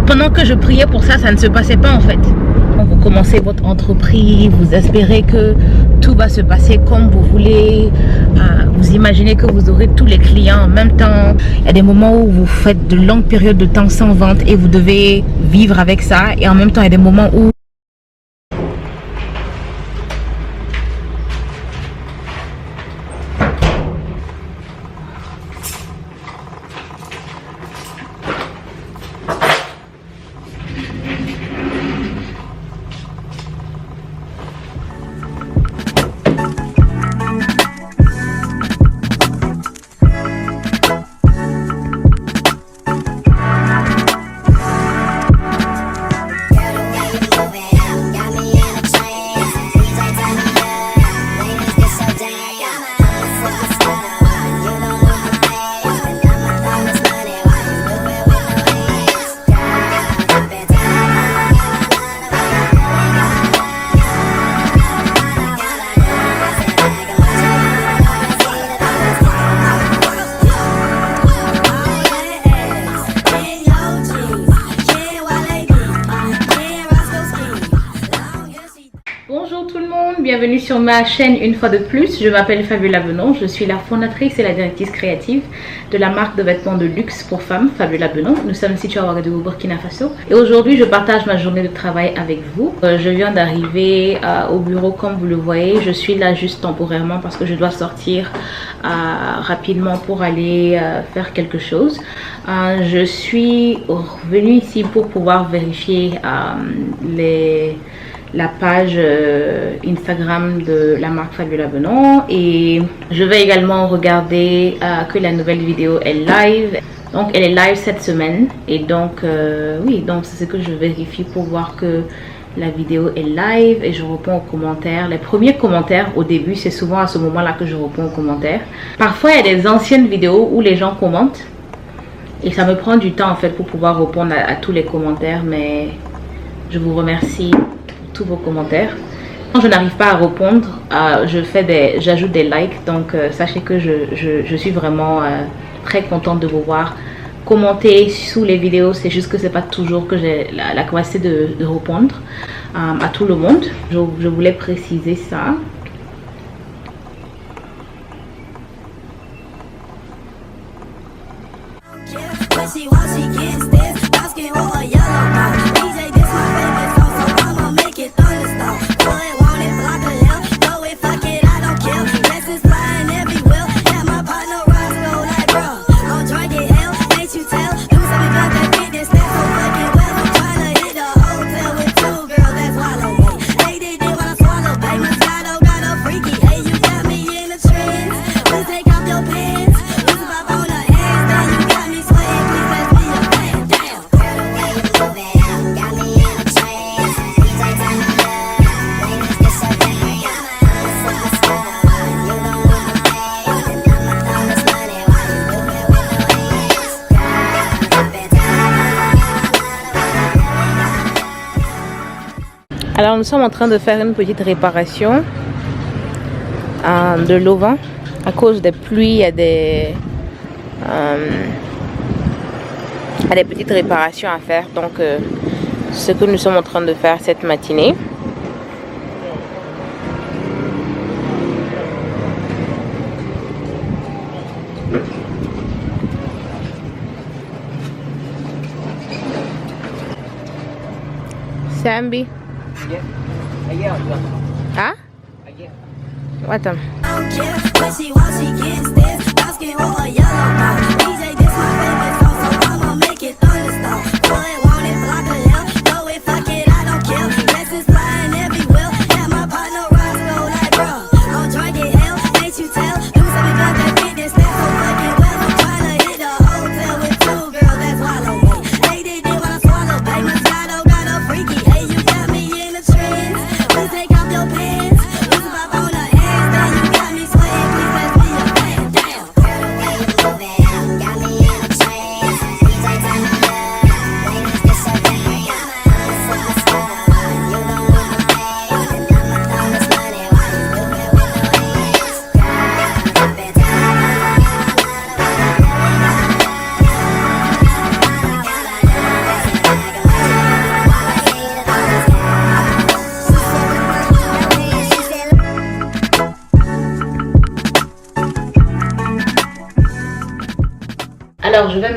pendant que je priais pour ça, ça ne se passait pas en fait. Vous commencez votre entreprise, vous espérez que tout va se passer comme vous voulez, vous imaginez que vous aurez tous les clients en même temps. Il y a des moments où vous faites de longues périodes de temps sans vente et vous devez vivre avec ça, et en même temps il y a des moments où bienvenue sur ma chaîne une fois de plus. Je m'appelle Fabiola Benon, je suis la fondatrice et la directrice créative de la marque de vêtements de luxe pour femmes Fabiola Benon. Nous sommes situés à Ouagadougou, Burkina Faso, et aujourd'hui je partage ma journée de travail avec vous. Je viens d'arriver au bureau, comme vous le voyez. Je suis là juste temporairement parce que je dois sortir rapidement pour aller faire quelque chose. Je suis revenue ici pour pouvoir vérifier la page Instagram de la marque Fabiola Benon, et je vais également regarder que la nouvelle vidéo est live. Donc elle est live cette semaine, et donc oui, donc c'est ce que je vérifie pour voir que la vidéo est live, et je réponds aux commentaires. Les premiers commentaires au début, c'est souvent à ce moment là que je réponds aux commentaires. Parfois il y a des anciennes vidéos où les gens commentent et ça me prend du temps en fait pour pouvoir répondre à tous les commentaires, mais je vous remercie tous vos commentaires. Quand je n'arrive pas à répondre, j'ajoute des likes, donc sachez que je suis vraiment très contente de vous voir commenter sous les vidéos. C'est juste que c'est pas toujours que j'ai la capacité de répondre à tout le monde. Je voulais préciser ça. Alors nous sommes en train de faire une petite réparation de l'auvent. À cause des pluies, il y a des petites réparations à faire. Donc ce que nous sommes en train de faire cette matinée. Sambi. Huh? What them?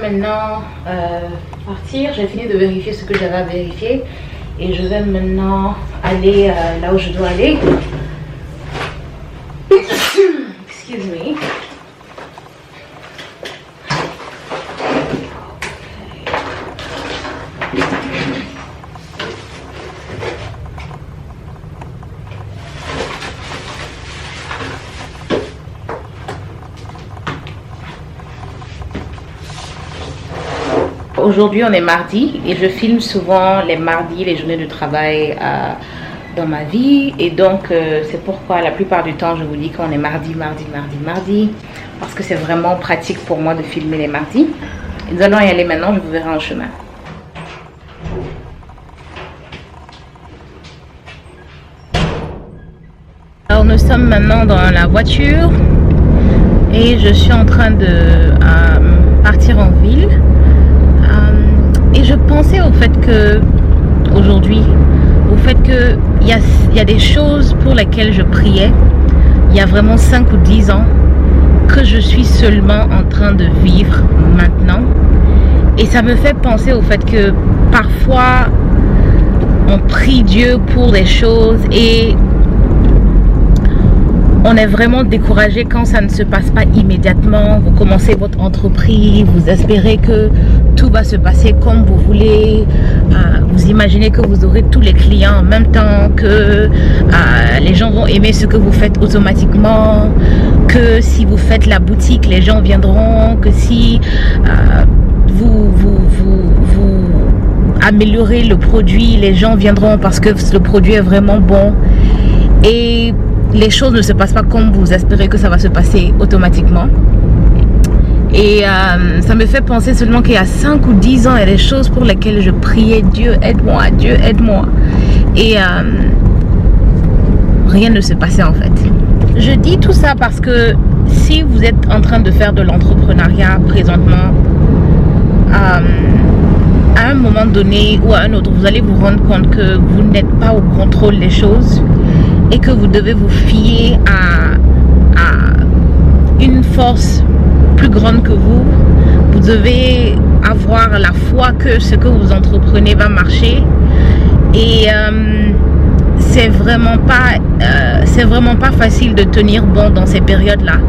maintenant partir. J'ai fini de vérifier ce que j'avais à vérifier et je vais maintenant aller là où je dois aller. Excuse me. Aujourd'hui on est mardi et je filme souvent les mardis, les journées de travail dans ma vie, et donc c'est pourquoi la plupart du temps je vous dis qu'on est mardi, parce que c'est vraiment pratique pour moi de filmer les mardis. Et nous allons y aller maintenant, je vous verrai en chemin. Alors nous sommes maintenant dans la voiture et je suis en train de partir en ville. Et je pensais au fait que aujourd'hui, au fait que il y a des choses pour lesquelles je priais il y a vraiment 5 ou 10 ans que je suis seulement en train de vivre maintenant. Et ça me fait penser au fait que parfois on prie Dieu pour des choses et on est vraiment découragé quand ça ne se passe pas immédiatement. Vous commencez votre entreprise, vous espérez que tout va se passer comme vous voulez. Vous imaginez que vous aurez tous les clients en même temps, que les gens vont aimer ce que vous faites automatiquement, que si vous faites la boutique, les gens viendront, que si vous améliorez le produit, les gens viendront parce que le produit est vraiment bon. Et les choses ne se passent pas comme vous espérez que ça va se passer automatiquement. Et ça me fait penser seulement qu'il y a 5 ou 10 ans, il y a des choses pour lesquelles je priais Dieu aide-moi, Dieu aide-moi. Et rien ne se passait en fait. Je dis tout ça parce que si vous êtes en train de faire de l'entrepreneuriat présentement, à un moment donné ou à un autre, vous allez vous rendre compte que vous n'êtes pas au contrôle des choses et que vous devez vous fier à une force plus grande que vous. Vous devez avoir la foi que ce que vous entreprenez va marcher. Et c'est vraiment pas facile de tenir bon dans ces périodes-là.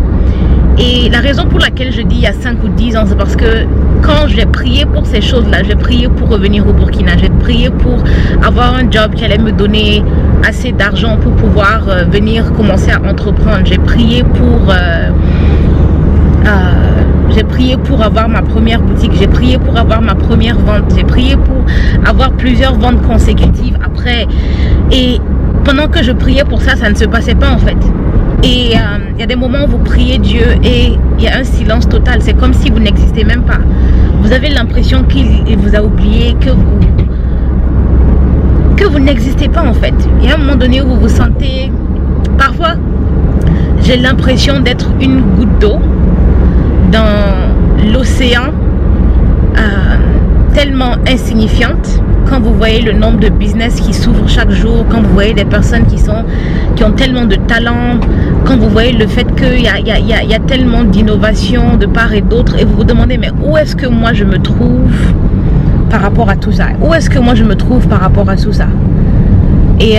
Et la raison pour laquelle je dis il y a 5 ou 10 ans, c'est parce que quand j'ai prié pour ces choses-là, j'ai prié pour revenir au Burkina, j'ai prié pour avoir un job qui allait me donner assez d'argent pour pouvoir venir commencer à entreprendre. J'ai prié pour avoir ma première boutique, j'ai prié pour avoir ma première vente, j'ai prié pour avoir plusieurs ventes consécutives après. Et pendant que je priais pour ça, ça ne se passait pas en fait. Et il y a des moments où vous priez Dieu et il y a un silence total. C'est comme si vous n'existez même pas. Vous avez l'impression qu'il vous a oublié, que vous n'existez pas en fait. Il y a un moment donné où vous vous sentez... Parfois, j'ai l'impression d'être une goutte d'eau dans l'océan, tellement insignifiante. Quand vous voyez le nombre de business qui s'ouvrent chaque jour, quand vous voyez des personnes qui ont tellement de talent, quand vous voyez le fait qu'il y a tellement d'innovation de part et d'autre, et vous vous demandez mais où est-ce que moi je me trouve par rapport à tout ça? Où est-ce que moi je me trouve par rapport à tout ça? Et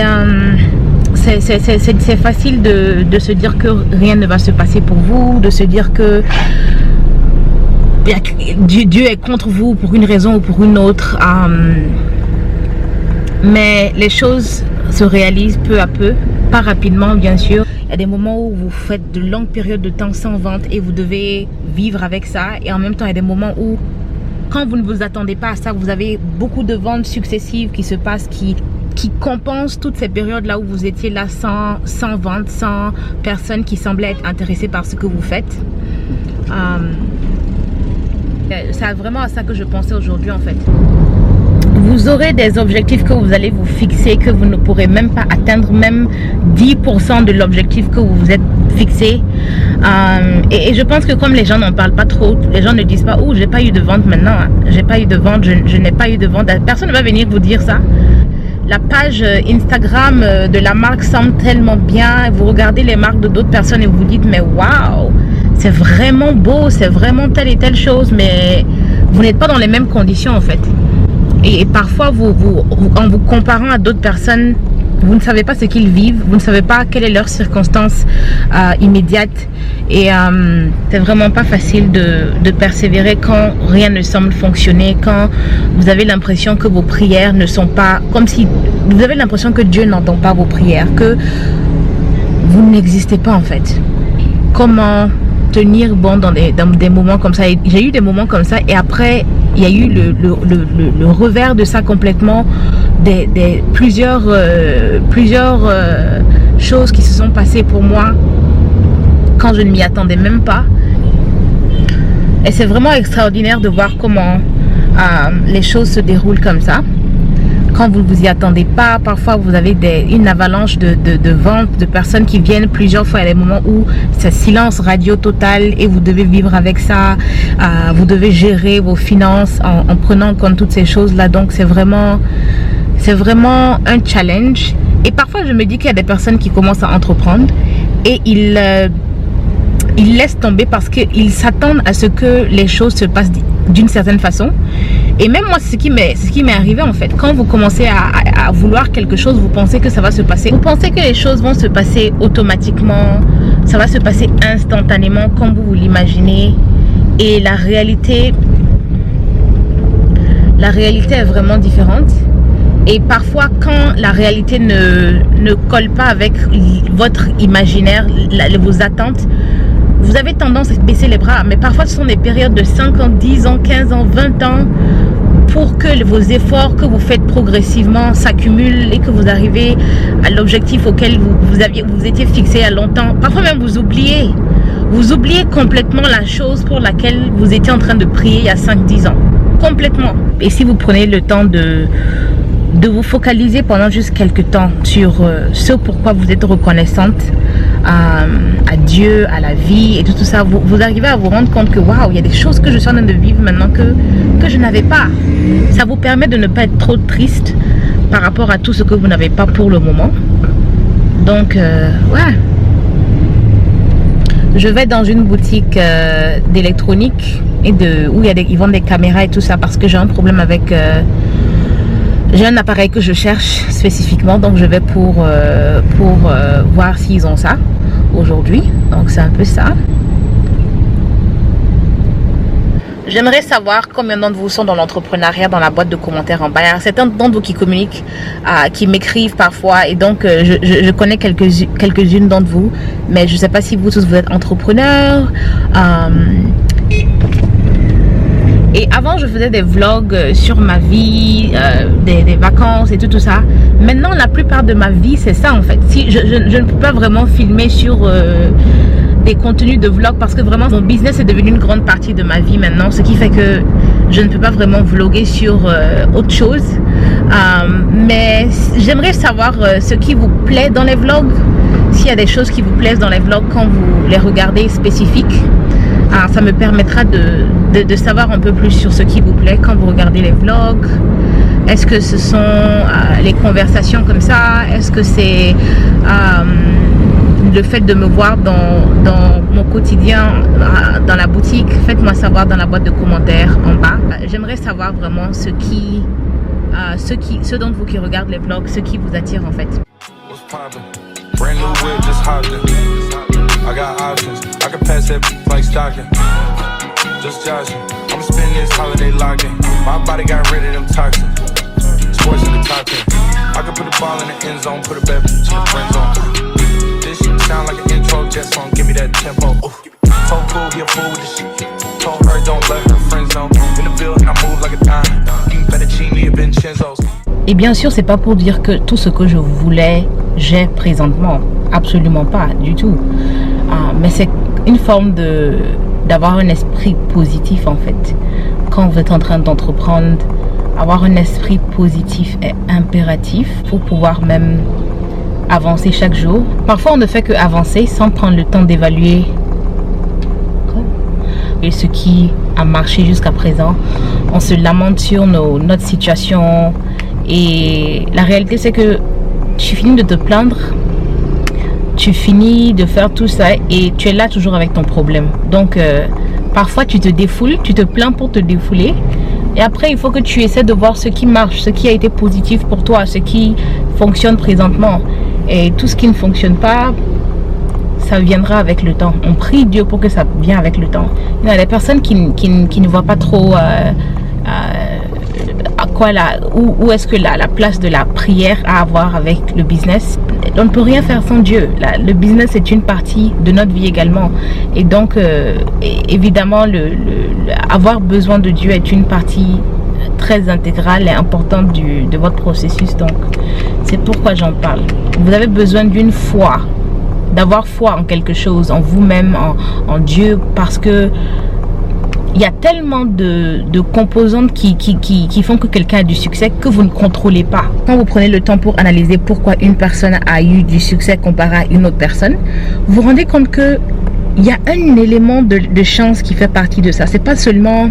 c'est facile de se dire que rien ne va se passer pour vous, de se dire que Dieu est contre vous pour une raison ou pour une autre. Mais les choses se réalisent peu à peu, pas rapidement bien sûr. Il y a des moments où vous faites de longues périodes de temps sans vente et vous devez vivre avec ça. Et en même temps, il y a des moments où, quand vous ne vous attendez pas à ça, vous avez beaucoup de ventes successives qui se passent, qui compensent toutes ces périodes là où vous étiez là sans vente, sans personne qui semblait être intéressée par ce que vous faites. C'est vraiment à ça que je pensais aujourd'hui en fait. Vous aurez des objectifs que vous allez vous fixer, que vous ne pourrez même pas atteindre, même 10% de l'objectif que vous vous êtes fixé. Et je pense que comme les gens n'en parlent pas trop, les gens ne disent pas « Oh, j'ai pas eu de vente maintenant, hein. J'ai pas eu de vente, je n'ai pas eu de vente. » Personne ne va venir vous dire ça. La page Instagram de la marque semble tellement bien. Vous regardez les marques de d'autres personnes et vous dites « Mais waouh, c'est vraiment beau, c'est vraiment telle et telle chose. » Mais vous n'êtes pas dans les mêmes conditions en fait. Et parfois, en vous comparant à d'autres personnes, vous ne savez pas ce qu'ils vivent, vous ne savez pas quelles sont leurs circonstances immédiates. Et c'est vraiment pas facile de persévérer quand rien ne semble fonctionner, quand vous avez l'impression que vos prières ne sont pas, comme si vous avez l'impression que Dieu n'entend pas vos prières, que vous n'existez pas en fait. Comment tenir bon dans des moments comme ça? J'ai eu des moments comme ça et après il y a eu le revers de ça complètement, plusieurs choses qui se sont passées pour moi quand je ne m'y attendais même pas. Et c'est vraiment extraordinaire de voir comment les choses se déroulent comme ça. Quand vous ne vous y attendez pas, parfois vous avez une avalanche de ventes, de personnes qui viennent plusieurs fois. Il y a des moments où c'est silence radio total et vous devez vivre avec ça. Vous devez gérer vos finances en prenant en compte toutes ces choses-là. Donc c'est vraiment un challenge. Et parfois je me dis qu'il y a des personnes qui commencent à entreprendre et ils laissent tomber parce qu'ils s'attendent à ce que les choses se passent d'une certaine façon. Et même moi, c'est ce qui m'est arrivé en fait. Quand vous commencez à vouloir quelque chose, vous pensez que ça va se passer. Vous pensez que les choses vont se passer automatiquement, ça va se passer instantanément comme vous l'imaginez. Et la réalité est vraiment différente. Et parfois, quand la réalité ne colle pas avec votre imaginaire, vos attentes, vous avez tendance à baisser les bras. Mais parfois, ce sont des périodes de 5 ans, 10 ans, 15 ans, 20 ans pour que vos efforts que vous faites progressivement s'accumulent et que vous arrivez à l'objectif auquel vous étiez fixé il y a longtemps. Parfois même, vous oubliez complètement la chose pour laquelle vous étiez en train de prier il y a 5-10 ans. Complètement. Et si vous prenez le temps de vous focaliser pendant juste quelques temps sur ce pourquoi vous êtes reconnaissante à Dieu, à la vie et tout ça, vous arrivez à vous rendre compte que waouh, il y a des choses que je suis en train de vivre maintenant que je n'avais pas. Ça vous permet de ne pas être trop triste par rapport à tout ce que vous n'avez pas pour le moment. Donc ouais, je vais dans une boutique d'électronique et où ils vendent des caméras et tout ça parce que j'ai un problème avec j'ai un appareil que je cherche spécifiquement, donc je vais pour voir s'ils ont ça aujourd'hui. Donc c'est un peu ça. J'aimerais savoir combien d'entre vous sont dans l'entrepreneuriat dans la boîte de commentaires en bas. Il y a certains d'entre vous qui communiquent, qui m'écrivent parfois et donc je connais quelques-unes d'entre vous, mais je ne sais pas si vous tous vous êtes entrepreneurs. Et avant, je faisais des vlogs sur ma vie, des vacances et tout ça. Maintenant, la plupart de ma vie, c'est ça en fait. Si je ne peux pas vraiment filmer sur des contenus de vlog parce que vraiment, mon business est devenu une grande partie de ma vie maintenant. Ce qui fait que je ne peux pas vraiment vlogger sur autre chose. Mais j'aimerais savoir ce qui vous plaît dans les vlogs. S'il y a des choses qui vous plaisent dans les vlogs quand vous les regardez spécifiques. Ça me permettra de savoir un peu plus sur ce qui vous plaît quand vous regardez les vlogs. Est-ce que ce sont les conversations comme ça? Est-ce que c'est le fait de me voir dans mon quotidien dans la boutique? Faites-moi savoir dans la boîte de commentaires en bas. J'aimerais savoir vraiment ce d'entre vous qui regardent les vlogs, ce qui vous attire en fait. I got options, I can pass that like stocking. Just joshing, I'ma spend this holiday locking. My body got rid of them toxins. Sports in the top 10. I can put the ball in the end zone, put a bad bitch in the friend zone. This shit sound like an intro jet song, give me that tempo. Told cool, he a fool with the shit. Told her don't let her friends know. In the building, I move like a dime. Eating fettuccine et Vincenzo's. Et bien sûr, c'est pas pour dire que tout ce que je voulais, j'ai présentement. Absolument pas, du tout. Mais c'est une forme d'avoir un esprit positif en fait. Quand vous êtes en train d'entreprendre, avoir un esprit positif est impératif pour pouvoir même avancer chaque jour. Parfois on ne fait que avancer sans prendre le temps d'évaluer ce qui a marché jusqu'à présent. On se lamente sur notre situation et la réalité c'est que tu finis de te plaindre, tu finis de faire tout ça et tu es là toujours avec ton problème. Donc Parfois tu te défoules, tu te plains pour te défouler. Et après, il faut que tu essaies de voir ce qui marche, ce qui a été positif pour toi, ce qui fonctionne présentement. Et tout ce qui ne fonctionne pas, ça viendra avec le temps. On prie Dieu pour que ça vienne avec le temps. Il y a des personnes qui ne voient pas trop à quoi où est-ce que la place de la prière à avoir avec le business. On ne peut rien faire sans Dieu. Le business est une partie de notre vie également. Et donc, évidemment, avoir besoin de Dieu est une partie très intégrale et importante de votre processus. Donc, c'est pourquoi j'en parle. Vous avez besoin d'une foi, d'avoir foi en quelque chose, en vous-même, en Dieu, parce que il y a tellement de composantes qui font que quelqu'un a du succès que vous ne contrôlez pas. Quand vous prenez le temps pour analyser pourquoi une personne a eu du succès comparé à une autre personne, vous vous rendez compte que il y a un élément de chance qui fait partie de ça. C'est pas seulement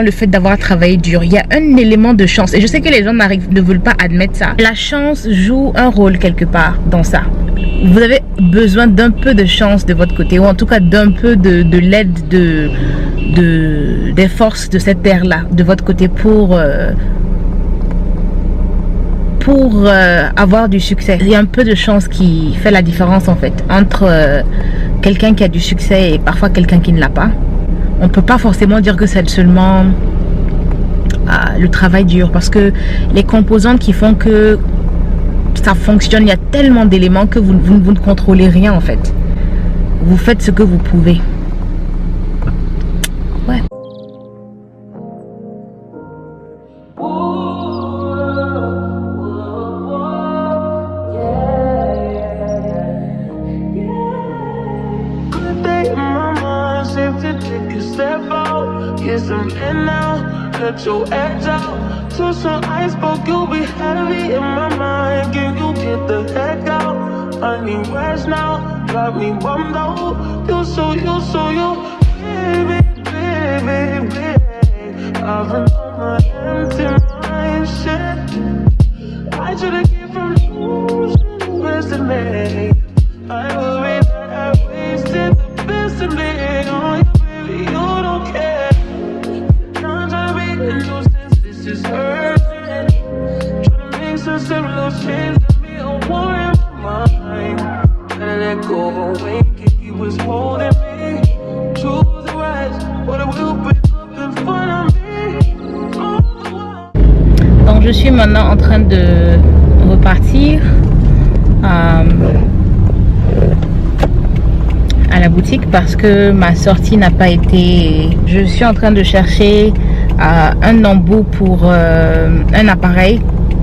le fait d'avoir travaillé dur. Il y a un élément de chance. Et je sais que les gens ne veulent pas admettre ça. La chance joue un rôle quelque part dans ça. Vous avez besoin d'un peu de chance de votre côté, ou en tout cas d'un peu de l'aide des forces de cette terre-là de votre côté pour avoir du succès. Il y a un peu de chance qui fait la différence en fait entre quelqu'un qui a du succès et parfois quelqu'un qui ne l'a pas. On ne peut pas forcément dire que c'est seulement le travail dur, parce que les composantes qui font que ça fonctionne, il y a tellement d'éléments que vous ne contrôlez rien en fait. Vous faites ce que vous pouvez. Ouais. Let your edge out to some iceberg, you'll be heavy in my mind. Can you get the heck out? I need rest now, got me bummed out. You so baby, baby, baby. I've been on my empty mind, shit. I should've came from losing the best in me. I worry that I wasted the best in me. Oh, you, baby, you don't care. This is hurting. Trying to make sense of those chains that me a war in my mind. Gotta let go of a wink if you was holding me. Choose the rise, but it will break up in front of me. Donc je suis maintenant en train de repartir à la boutique parce que ma sortie n'a pas été. Je suis en train de chercher un embout pour un appareil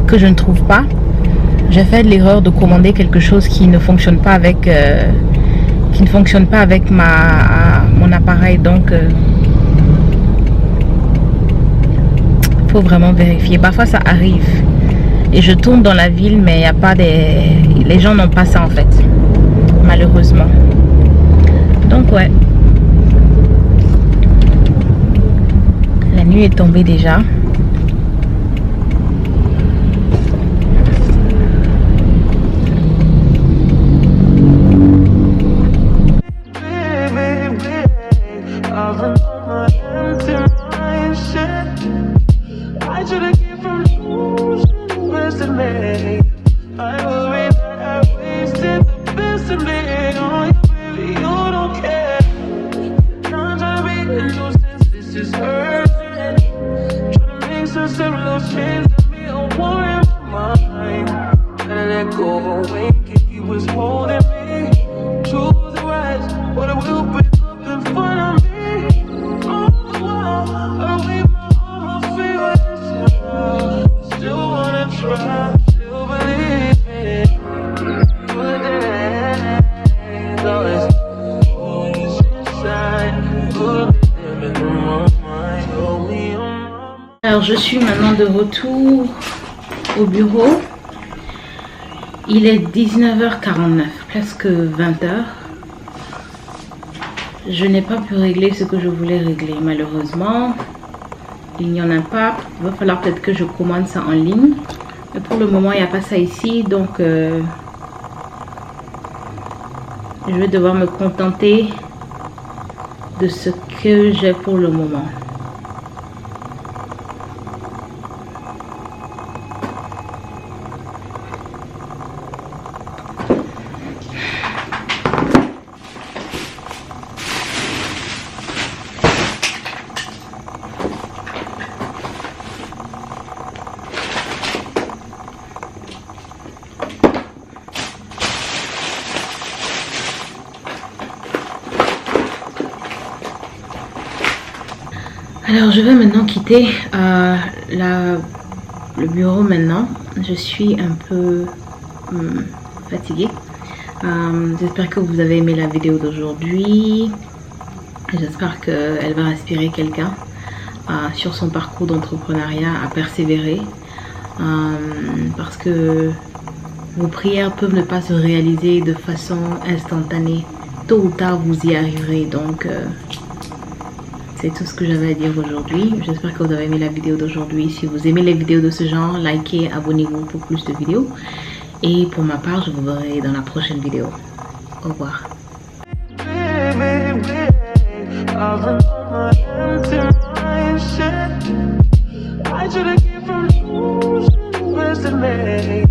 que je ne trouve pas. J'ai fait l'erreur de commander quelque chose qui ne fonctionne pas avec mon appareil, donc faut vraiment vérifier. Parfois ça arrive et je tourne dans la ville, mais il y a pas les gens n'ont pas ça en fait, malheureusement. Donc ouais, la nuit est tombée déjà. Alors je suis maintenant de retour au bureau. Il est 19h49, presque 20h. Je n'ai pas pu régler ce que je voulais régler, malheureusement. Il n'y en a pas. Il va falloir peut-être que je commande ça en ligne. Mais pour le moment, il n'y a pas ça ici. Donc, je vais devoir me contenter de ce que j'ai pour le moment. Alors je vais maintenant quitter le bureau maintenant. Je suis un peu fatiguée. J'espère que vous avez aimé la vidéo d'aujourd'hui. J'espère qu'elle va inspirer quelqu'un sur son parcours d'entrepreneuriat à persévérer. Parce que vos prières peuvent ne pas se réaliser de façon instantanée. Tôt ou tard vous y arriverez. Donc c'est tout ce que j'avais à dire aujourd'hui. J'espère que vous avez aimé la vidéo d'aujourd'hui. Si vous aimez les vidéos de ce genre, likez, abonnez-vous pour plus de vidéos. Et pour ma part, je vous verrai dans la prochaine vidéo. Au revoir. I